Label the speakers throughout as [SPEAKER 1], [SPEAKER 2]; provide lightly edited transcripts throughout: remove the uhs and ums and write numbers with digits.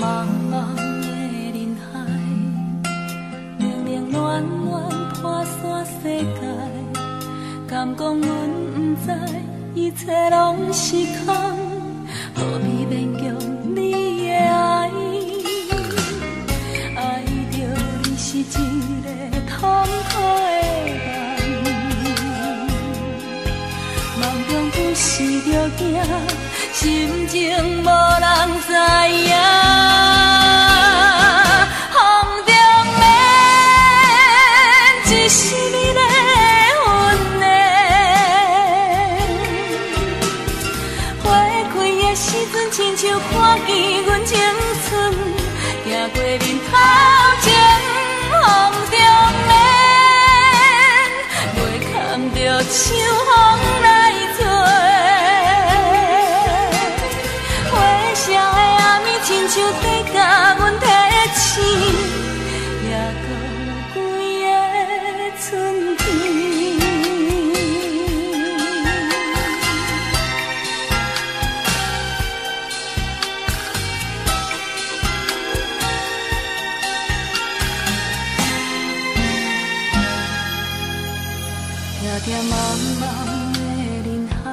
[SPEAKER 1] 茫茫的人海，冷冷暖暖破散世界。敢讲阮不知，一切拢是空，何必勉强你的爱？爱着你是一个痛苦的梦，梦中不是着惊，心情无人知影。风中眠，一时你的魂呢？花开的时阵，亲像看见阮青春，行过面头前，风中眠，袂扛着秋风来吹。花谢的暗暝，亲像在甲阮提醒，也搁有几个春天。听听茫茫的人海，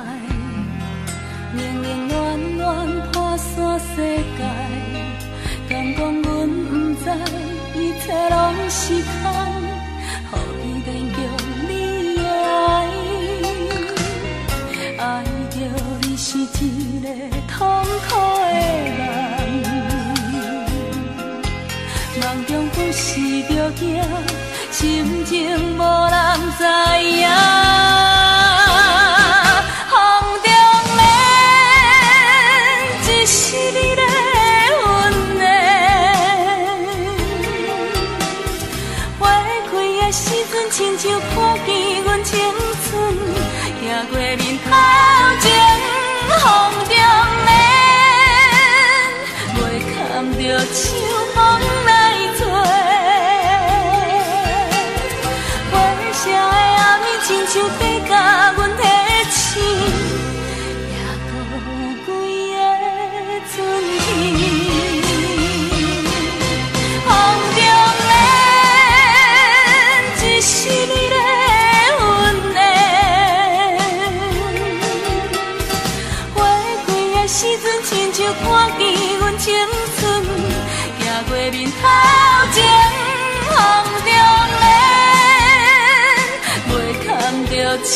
[SPEAKER 1] 冷冷暖暖破散世界。敢讲阮不知，一切拢是空，何必勉强你的爱？爱着你是一个痛苦的梦，梦中不是着惊，心情无人知影。风中眠，一时你的魂呢？花开的时阵，亲像看见阮青春，行过面头前，风中眠，袂扛着秋风来吹。写的暗暝，亲像在甲阮提醒，也搁有几个春天。风中眠，一时你的魂呢？花开的时阵，亲像看见阮青春，行过面头前，风中眠。着秋